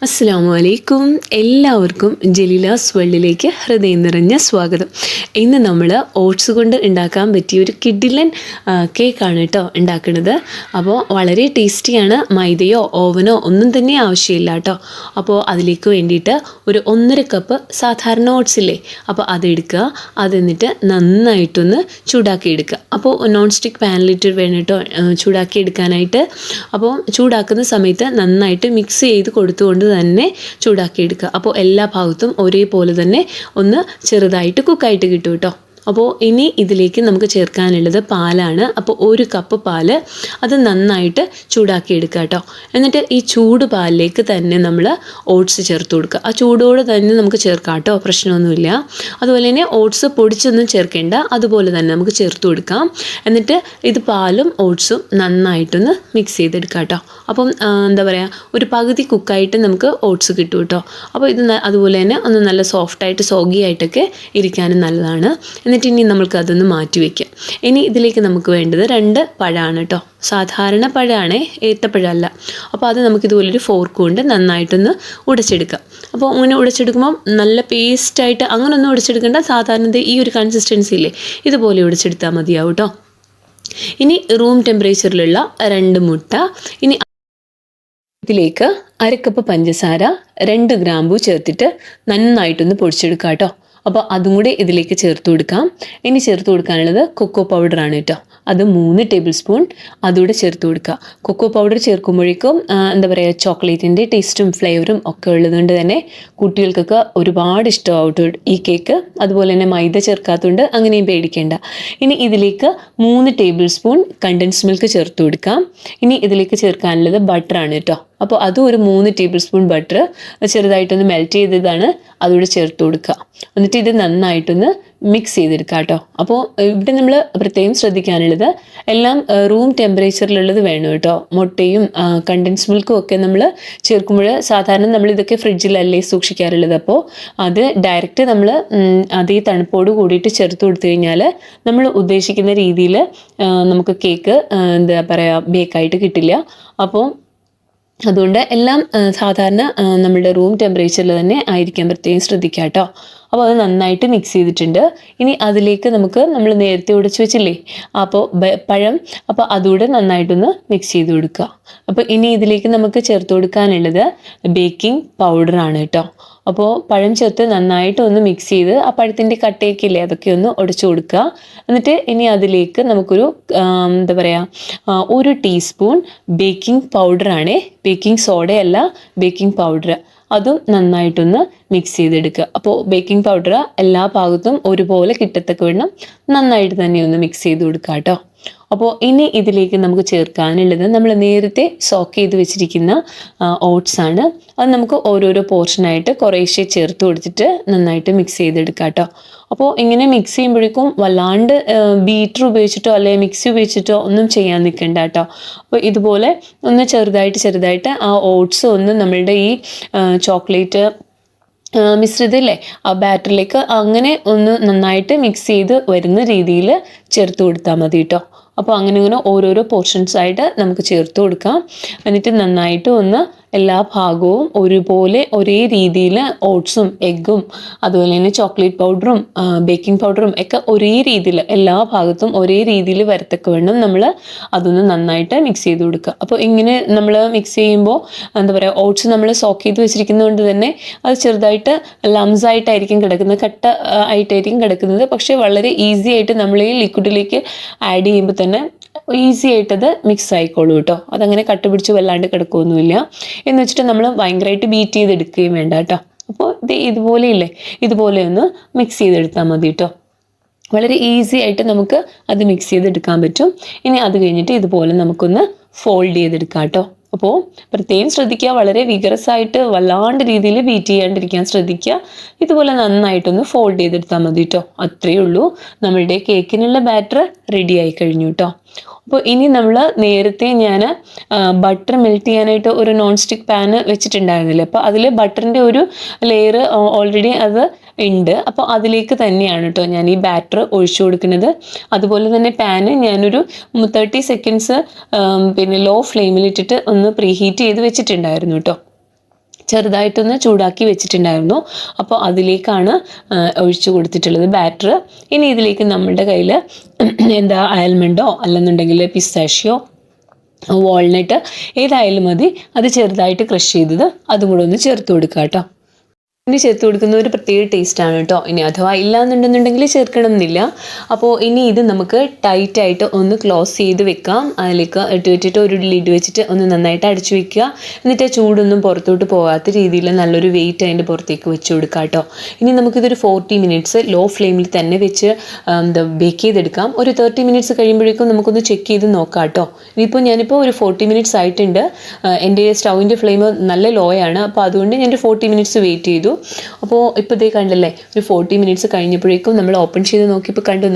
അസ്സലാമു അലൈക്കും. എല്ലാവർക്കും ജലീലാസ് വേൾഡിലേക്ക് ഹൃദയം നിറഞ്ഞ സ്വാഗതം. ഇന്ന് നമ്മൾ ഓട്സ് കൊണ്ട് ഉണ്ടാക്കാൻ പറ്റിയ ഒരു കിഡിലൻ കേക്കാണ് കേട്ടോ ഉണ്ടാക്കുന്നത്. അപ്പോൾ വളരെ ടേസ്റ്റിയാണ്. മൈദയോ ഓവനോ ഒന്നും തന്നെ ആവശ്യമില്ല കേട്ടോ. അപ്പോൾ അതിലേക്ക് വേണ്ടിയിട്ട് ഒരു 1.5 കപ്പ് സാധാരണ ഓട്സ് ഇല്ലേ, അപ്പോൾ അതെടുക്കുക. അതെന്നിട്ട് നന്നായിട്ടൊന്ന് ചൂടാക്കി എടുക്കുക. അപ്പോൾ നോൺ സ്റ്റിക്ക് പാനിലിട്ട് വേണം കേട്ടോ ചൂടാക്കി എടുക്കാനായിട്ട്. അപ്പോൾ ചൂടാക്കുന്ന സമയത്ത് നന്നായിട്ട് മിക്സ് ചെയ്ത് കൊടുത്തുകൊണ്ട് തന്നെ ചൂടാക്കിയെടുക്കുക. അപ്പോൾ എല്ലാ ഭാഗത്തും ഒരേപോലെ തന്നെ ഒന്ന് ചെറുതായിട്ട് കുക്കായിട്ട് കിട്ടും കേട്ടോ. അപ്പോൾ ഇനി ഇതിലേക്ക് നമുക്ക് ചേർക്കാനുള്ളത് പാലാണ്. അപ്പോൾ 1 കപ്പ് പാല് അത് നന്നായിട്ട് ചൂടാക്കി എടുക്കുക കേട്ടോ. എന്നിട്ട് ഈ ചൂട് പാലിലേക്ക് തന്നെ നമ്മൾ ഓട്സ് ചേർത്ത് കൊടുക്കുക. ആ ചൂടോടെ തന്നെ നമുക്ക് ചേർക്കാം കേട്ടോ, പ്രശ്നമൊന്നുമില്ല. അതുപോലെ തന്നെ ഓട്സ് പൊടിച്ചൊന്നും ചേർക്കേണ്ട, അതുപോലെ തന്നെ നമുക്ക് ചേർത്ത് കൊടുക്കാം. എന്നിട്ട് ഇത് പാലും ഓട്സും നന്നായിട്ടൊന്ന് മിക്സ് ചെയ്തെടുക്കാം കേട്ടോ. അപ്പം എന്താ പറയുക, ഒരു പകുതി കുക്കായിട്ട് നമുക്ക് ഓട്സ് കിട്ടും കേട്ടോ. അപ്പോൾ ഇത് അതുപോലെ തന്നെ ഒന്ന് നല്ല സോഫ്റ്റായിട്ട് സോഗി ആയിട്ടൊക്കെ ഇരിക്കാനും നല്ലതാണ്. എന്നിട്ട് ഇനി നമുക്ക് അതൊന്ന് മാറ്റി വയ്ക്കാം. ഇനി ഇതിലേക്ക് നമുക്ക് വേണ്ടത് 2 പഴമാണ് കേട്ടോ. സാധാരണ പഴമാണേ, ഏത്തപ്പഴമല്ല. അപ്പോൾ അത് നമുക്കിതുപോലൊരു ഫോർക്ക് കൊണ്ട് നന്നായിട്ടൊന്ന് ഉടച്ചെടുക്കാം. അപ്പോൾ അങ്ങനെ ഉടച്ചെടുക്കുമ്പോൾ നല്ല പേസ്റ്റായിട്ട് അങ്ങനെയൊന്നും ഉടച്ചെടുക്കേണ്ട, സാധാരണ ഈ ഒരു കൺസിസ്റ്റൻസി ഇല്ലേ ഇതുപോലെ ഉടച്ചെടുത്താൽ മതിയാവും കേട്ടോ. ഇനി റൂം ടെമ്പറേച്ചറിലുള്ള 2 മുട്ട, ഇനി ഇതിലേക്ക് 1/2 കപ്പ് പഞ്ചസാര, 2 ഗ്രാമ്പൂ ചേർത്തിട്ട് നന്നായിട്ടൊന്ന് പൊടിച്ചെടുക്കാം കേട്ടോ. അപ്പോൾ അതും കൂടി ഇതിലേക്ക് ചേർത്ത് കൊടുക്കാം. ഇനി ചേർത്ത് കൊടുക്കാനുള്ളത് കൊക്കോ പൗഡറാണ് കേട്ടോ. അത് 3 ടേബിൾ സ്പൂൺ അതുകൂടെ ചേർത്ത് കൊടുക്കുക. കൊക്കോ പൗഡർ ചേർക്കുമ്പോഴേക്കും എന്താ പറയുക, ചോക്ലേറ്റിൻ്റെ ടേസ്റ്റും ഫ്ലേവറും ഒക്കെ ഉള്ളതുകൊണ്ട് തന്നെ കുട്ടികൾക്കൊക്കെ ഒരുപാട് ഇഷ്ടമാവും ഈ കേക്ക്. അതുപോലെ തന്നെ മൈദ ചേർക്കാത്തതുകൊണ്ട് അങ്ങനെയും പേടിക്കേണ്ട. ഇനി ഇതിലേക്ക് 3 ടേബിൾ സ്പൂൺ കണ്ടൻസ് മിൽക്ക് ചേർത്ത് കൊടുക്കാം. ഇനി ഇതിലേക്ക് ചേർക്കാനുള്ളത് ബട്ടറാണ് കേട്ടോ. അപ്പോൾ അതും ഒരു 3 ടേബിൾ സ്പൂൺ ബട്ടർ ചെറുതായിട്ടൊന്ന് മെൽറ്റ് ചെയ്തതാണ്, അതുകൂടെ ചേർത്ത് കൊടുക്കുക. എന്നിട്ട് ഇത് നന്നായിട്ടൊന്ന് മിക്സ് ചെയ്തെടുക്കുക കേട്ടോ. അപ്പോൾ ഇവിടെ നമ്മൾ പ്രത്യേകം ശ്രദ്ധിക്കാനുള്ളത് എല്ലാം റൂം ടെമ്പറേച്ചറിലുള്ളത് വേണം കേട്ടോ. മുട്ടയും കണ്ടൻസ് മിൽക്കും ഒക്കെ നമ്മൾ ചേർക്കുമ്പോൾ സാധാരണ നമ്മൾ ഇതൊക്കെ ഫ്രിഡ്ജിലല്ലേ സൂക്ഷിക്കാറുള്ളത്. അപ്പോൾ അത് ഡയറക്റ്റ് നമ്മൾ അതേ തണുപ്പോട് കൂടിയിട്ട് ചേർത്ത് കൊടുത്തു കഴിഞ്ഞാൽ നമ്മൾ ഉദ്ദേശിക്കുന്ന രീതിയിൽ നമുക്ക് കേക്ക് എന്താ പറയുക ബേക്കായിട്ട് കിട്ടില്ല. അപ്പോൾ അതുകൊണ്ട് എല്ലാം സാധാരണ നമ്മളുടെ റൂം ടെമ്പറേച്ചറിൽ തന്നെ ആയിരിക്കാൻ പ്രത്യേകം ശ്രദ്ധിക്കുക കേട്ടോ. അപ്പോൾ അത് നന്നായിട്ട് മിക്സ് ചെയ്തിട്ടുണ്ട്. ഇനി അതിലേക്ക് നമ്മൾ നേരത്തെ ഉടച്ച് വെച്ചില്ലേ അപ്പോൾ പഴം, അപ്പോൾ അതുകൂടെ നന്നായിട്ടൊന്ന് മിക്സ് ചെയ്ത് കൊടുക്കുക. അപ്പോൾ ഇനി ഇതിലേക്ക് നമുക്ക് ചേർത്ത് കൊടുക്കാനുള്ളത് ബേക്കിംഗ് പൗഡറാണ് കേട്ടോ. അപ്പോൾ പഴം ചേർത്ത് നന്നായിട്ട് ഒന്ന് മിക്സ് ചെയ്ത് ആ പഴത്തിൻ്റെ കട്ടയൊക്കെ ഇല്ലേ അതൊക്കെ ഒന്ന് ഉടച്ചു കൊടുക്കുക. എന്നിട്ട് ഇനി അതിലേക്ക് നമുക്കൊരു എന്താ പറയുക 1 ടീസ്പൂൺ ബേക്കിംഗ് പൗഡറാണേ, ബേക്കിംഗ് സോഡയല്ല, ബേക്കിംഗ് പൗഡർ, അതും നന്നായിട്ടൊന്ന് മിക്സ് ചെയ്തെടുക്കുക. അപ്പോൾ ബേക്കിംഗ് പൗഡർ എല്ലാ ഭാഗത്തും ഒരുപോലെ കിട്ടത്തക്ക വേണം നന്നായിട്ട് തന്നെ ഒന്ന് മിക്സ് ചെയ്ത് കൊടുക്കുക കേട്ടോ. അപ്പോൾ ഇനി ഇതിലേക്ക് നമുക്ക് ചേർക്കാനുള്ളത് നമ്മൾ നേരത്തെ സോക്ക് ചെയ്ത് വെച്ചിരിക്കുന്ന ഓട്സ് ആണ്. അത് നമുക്ക് ഓരോരോ പോർഷനായിട്ട് കുറേശ്ശെ ചേർത്ത് കൊടുത്തിട്ട് നന്നായിട്ട് മിക്സ് ചെയ്തെടുക്കുക കേട്ടോ. അപ്പോൾ ഇങ്ങനെ മിക്സ് ചെയ്യുമ്പോഴേക്കും വല്ലാണ്ട് ബീറ്റർ ഉപയോഗിച്ചിട്ടോ അല്ലെങ്കിൽ മിക്സി ഉപയോഗിച്ചിട്ടോ ഒന്നും ചെയ്യാൻ നിൽക്കണ്ട കേട്ടോ. അപ്പോൾ ഇതുപോലെ ഒന്ന് ചെറുതായിട്ട് ആ ഓട്സ് ഒന്ന് നമ്മളുടെ ഈ ചോക്ലേറ്റ് മിശ്രിതല്ലേ ആ ബാറ്ററിലേക്ക് അങ്ങനെ ഒന്ന് നന്നായിട്ട് മിക്സ് ചെയ്ത് വരുന്ന രീതിയിൽ ചേർത്ത് കൊടുത്താൽ മതി കേട്ടോ. അപ്പോൾ അങ്ങനെ ഓരോരോ പോർഷൻസായിട്ട് നമുക്ക് ചേർത്ത് കൊടുക്കാം. എന്നിട്ട് നന്നായിട്ട് ഒന്ന് എല്ലാ ഭാഗവും ഒരുപോലെ ഒരേ രീതിയിൽ ഓട്സും എഗ്ഗും അതുപോലെ തന്നെ ചോക്ലേറ്റ് പൗഡറും ബേക്കിംഗ് പൗഡറും ഒക്കെ ഒരേ രീതിയിൽ എല്ലാ ഭാഗത്തും ഒരേ രീതിയിൽ വരത്തക്ക വേണം നമ്മൾ അതൊന്ന് നന്നായിട്ട് മിക്സ് ചെയ്ത് കൊടുക്കുക. അപ്പോൾ ഇങ്ങനെ നമ്മൾ മിക്സ് ചെയ്യുമ്പോൾ എന്താ പറയുക, ഓട്സ് നമ്മൾ സോക്ക് ചെയ്ത് വെച്ചിരിക്കുന്നതുകൊണ്ട് തന്നെ അത് ചെറുതായിട്ട് ലംസ് ആയിട്ടായിരിക്കും കിടക്കുന്നത്, കട്ട ആയിട്ടായിരിക്കും കിടക്കുന്നത്. പക്ഷേ വളരെ ഈസി ആയിട്ട് നമ്മൾ ഈ ലിക്വിഡിലേക്ക് ആഡ് ചെയ്യുമ്പോൾ തന്നെ ഈസി ആയിട്ടത് മിക്സ് ആയിക്കോളൂ കേട്ടോ. അതങ്ങനെ കട്ടുപിടിച്ച് വല്ലാണ്ട് കിടക്കുകയൊന്നുമില്ല. എന്ന് വെച്ചിട്ട് നമ്മൾ ഭയങ്കരമായിട്ട് ബീറ്റ് ചെയ്തെടുക്കുകയും വേണ്ട കേട്ടോ. അപ്പോൾ ഇതുപോലെ ഒന്ന് മിക്സ് ചെയ്തെടുത്താൽ മതി കേട്ടോ. വളരെ ഈസി ആയിട്ട് നമുക്ക് അത് മിക്സ് ചെയ്തെടുക്കാൻ പറ്റും. ഇനി അത് കഴിഞ്ഞിട്ട് ഇതുപോലെ നമുക്കൊന്ന് ഫോൾഡ് ചെയ്തെടുക്കാം കേട്ടോ. അപ്പോൾ പ്രത്യേകം ശ്രദ്ധിക്കുക, വളരെ വിഗറസ് ആയിട്ട് വല്ലാണ്ട് രീതിയിൽ ബീറ്റ് ചെയ്യാണ്ടിരിക്കാൻ ശ്രദ്ധിക്കുക. ഇതുപോലെ നന്നായിട്ടൊന്ന് ഫോൾഡ് ചെയ്തെടുത്താൽ മതി കേട്ടോ. അത്രയേ ഉള്ളൂ, നമ്മളുടെ കേക്കിനുള്ള ബാറ്റർ റെഡി ആയി കഴിഞ്ഞു കേട്ടോ. അപ്പോൾ ഇനി നമ്മൾ നേരത്തെ ഞാൻ ബട്ടർ മെൽറ്റ് ചെയ്യാനായിട്ട് ഒരു നോൺ സ്റ്റിക്ക് പാന് വെച്ചിട്ടുണ്ടായിരുന്നില്ലേ, അപ്പോൾ അതിൽ ബട്ടറിൻ്റെ ഒരു ലെയർ ഓൾറെഡി അത് ഉണ്ട്. അപ്പോൾ അതിലേക്ക് തന്നെയാണ് കേട്ടോ ഞാൻ ഈ ബാറ്റർ ഒഴിച്ചു കൊടുക്കുന്നത്. അതുപോലെ തന്നെ പാന് ഞാനൊരു 30 സെക്കൻഡ്സ് പിന്നെ ലോ ഫ്ലെയിമിലിട്ടിട്ട് ഒന്ന് പ്രീഹീറ്റ് ചെയ്ത് വെച്ചിട്ടുണ്ടായിരുന്നു കേട്ടോ. ചെറുതായിട്ടൊന്ന് ചൂടാക്കി വെച്ചിട്ടുണ്ടായിരുന്നു. അപ്പോൾ അതിലേക്കാണ് ഒഴിച്ചു കൊടുത്തിട്ടുള്ളത് ബാറ്റർ. ഇനി ഇതിലേക്ക് നമ്മളുടെ കയ്യിൽ ആൽമണ്ടോ അല്ലെന്നുണ്ടെങ്കിൽ പിസ്താഷ്യോ, വാൾനട്ട് ഏതായാലും മതി, അത് ചെറുതായിട്ട് ക്രഷ് ചെയ്തത് അതും കൂടെ ഒന്ന് ചേർത്ത് കൊടുക്കുക കേട്ടോ. ഇനി ചേർത്ത് കൊടുക്കുന്ന ഒരു പ്രത്യേക ടേസ്റ്റാണ് കേട്ടോ. ഇനി അഥവാ ഇല്ലാന്നുണ്ടെന്നുണ്ടെങ്കിൽ ചേർക്കണം എന്നില്ല. അപ്പോൾ ഇനി ഇത് നമുക്ക് ടൈറ്റായിട്ട് ഒന്ന് ക്ലോസ് ചെയ്ത് വെക്കാം. അതിലേക്ക് ഇട്ട് ഒരു ലിഡ് വെച്ചിട്ട് ഒന്ന് നന്നായിട്ട് അടച്ചു വെക്കുക. എന്നിട്ട് ചൂടൊന്നും പുറത്തോട്ട് പോകാത്ത രീതിയിൽ നല്ലൊരു വെയിറ്റ് അതിൻ്റെ പുറത്തേക്ക് വെച്ച് കൊടുക്കുക കേട്ടോ. ഇനി നമുക്കിതൊരു 40 മിനിറ്റ്സ് ലോ ഫ്ലെയിമിൽ തന്നെ വെച്ച് ബേക്ക് ചെയ്തെടുക്കാം. ഒരു 30 മിനിറ്റ്സ് കഴിയുമ്പോഴേക്കും നമുക്കൊന്ന് ചെക്ക് ചെയ്ത് നോക്കാം കേട്ടോ. ഞാനിപ്പോൾ ഒരു 40 മിനിറ്റ്സ് ആയിട്ടുണ്ട്. എൻ്റെ സ്റ്റൗവിൻ്റെ ഫ്ലെയിം നല്ല ലോ ആണ്. അപ്പോൾ അതുകൊണ്ട് ഞാനൊരു 40 മിനിറ്റ്സ് വെയിറ്റ് ചെയ്തു. അപ്പോൾ ഇപ്പോൾ ഇതേ കണ്ടല്ലേ, ഒരു 40 മിനിറ്റ്സ് കഴിഞ്ഞപ്പോഴേക്കും നമ്മൾ ഓപ്പൺ ചെയ്ത് നോക്കിയപ്പോൾ കണ്ടു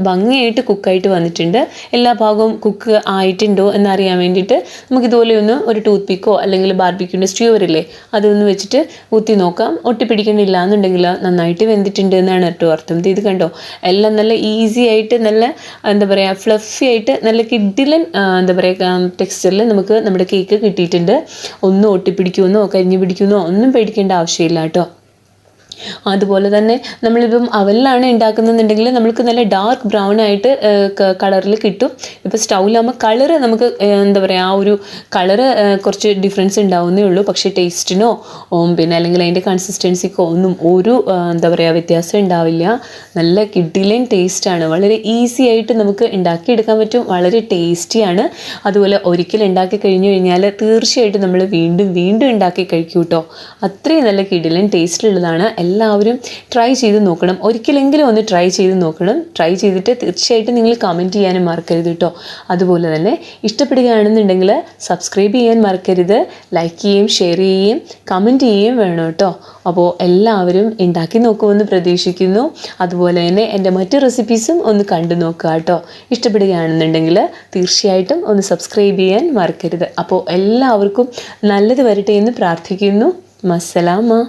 ഭംഗിയായിട്ട് കുക്കായിട്ട് വന്നിട്ടുണ്ട്. എല്ലാ ഭാഗവും കുക്ക് ആയിട്ടുണ്ടോ എന്നറിയാൻ വേണ്ടിയിട്ട് നമുക്കിതുപോലെ ഒന്ന് ഒരു ടൂത്ത് പിക്കോ അല്ലെങ്കിൽ ബാർബിക്യൂൻ്റെ സ്റ്റ്യൂവറില്ലേ അതൊന്ന് വെച്ചിട്ട് കുത്തി നോക്കാം. ഒട്ടിപ്പിടിക്കണില്ല എന്നുണ്ടെങ്കിൽ നന്നായിട്ട് വെന്തിട്ടുണ്ട് എന്നാണ് കേട്ടോ അർത്ഥം. ഇത് കണ്ടോ, എല്ലാം നല്ല ഈസി ആയിട്ട് നല്ല ഫ്ലഫി ആയിട്ട് നല്ല കിഡിലൻ ടെക്സ്ചറിൽ നമുക്ക് നമ്മുടെ കേക്ക് കിട്ടിയിട്ടുണ്ട്. ഒന്നും ഒട്ടിപ്പിടിക്കുമെന്നോ കരിഞ്ഞു പിടിക്കുമെന്നോ ഒന്നും പേടിക്കേണ്ട ആവശ്യമില്ല കേട്ടോ. അതുപോലെ തന്നെ നമ്മളിപ്പം അവലിലാണ് ഉണ്ടാക്കുന്നുണ്ടെങ്കിൽ നമുക്ക് നല്ല ഡാർക്ക് ബ്രൗൺ ആയിട്ട് കളറിൽ കിട്ടും. ഇപ്പോൾ സ്റ്റൗവിലാകുമ്പോൾ കളറ് നമുക്ക് ആ ഒരു കളറ് കുറച്ച് ഡിഫറൻസ് ഉണ്ടാവുന്നേ ഉള്ളൂ. പക്ഷേ ടേസ്റ്റിനോ പിന്നെ അല്ലെങ്കിൽ അതിൻ്റെ കൺസിസ്റ്റൻസിക്കോ ഒന്നും ഒരു വ്യത്യാസം ഉണ്ടാവില്ല. നല്ല കിഡിലൻ ടേസ്റ്റാണ്. വളരെ ഈസി ആയിട്ട് നമുക്ക് ഉണ്ടാക്കിയെടുക്കാൻ പറ്റും. വളരെ ടേസ്റ്റിയാണ്. അതുപോലെ ഒരിക്കൽ ഉണ്ടാക്കി കഴിഞ്ഞു കഴിഞ്ഞാൽ തീർച്ചയായിട്ടും നമ്മൾ വീണ്ടും വീണ്ടും ഉണ്ടാക്കി കഴിക്കും കേട്ടോ. അത്രയും നല്ല കിഡിലൻ ടേസ്റ്റുള്ളതാണ്. എല്ലാവരും ട്രൈ ചെയ്ത് നോക്കണം. ഒരിക്കലെങ്കിലും ഒന്ന് ട്രൈ ചെയ്ത് നോക്കണം. ട്രൈ ചെയ്തിട്ട് തീർച്ചയായിട്ടും നിങ്ങൾ കമൻറ്റ് ചെയ്യാനും മറക്കരുത് കേട്ടോ. അതുപോലെ തന്നെ ഇഷ്ടപ്പെടുകയാണെന്നുണ്ടെങ്കിൽ സബ്സ്ക്രൈബ് ചെയ്യാൻ മറക്കരുത്. ലൈക്ക് ചെയ്യുകയും ഷെയർ ചെയ്യുകയും കമൻറ്റ് ചെയ്യുകയും വേണം കേട്ടോ. അപ്പോൾ എല്ലാവരും ഉണ്ടാക്കി നോക്കുമെന്ന് പ്രതീക്ഷിക്കുന്നു. അതുപോലെ തന്നെ എൻ്റെ മറ്റ് റെസിപ്പീസും ഒന്ന് കണ്ടു നോക്കുക കേട്ടോ. ഇഷ്ടപ്പെടുകയാണെന്നുണ്ടെങ്കിൽ തീർച്ചയായിട്ടും ഒന്ന് സബ്സ്ക്രൈബ് ചെയ്യാൻ മറക്കരുത്. അപ്പോൾ എല്ലാവർക്കും നല്ലത് വരട്ടെ എന്ന് പ്രാർത്ഥിക്കുന്നു. മസ്സലാമ.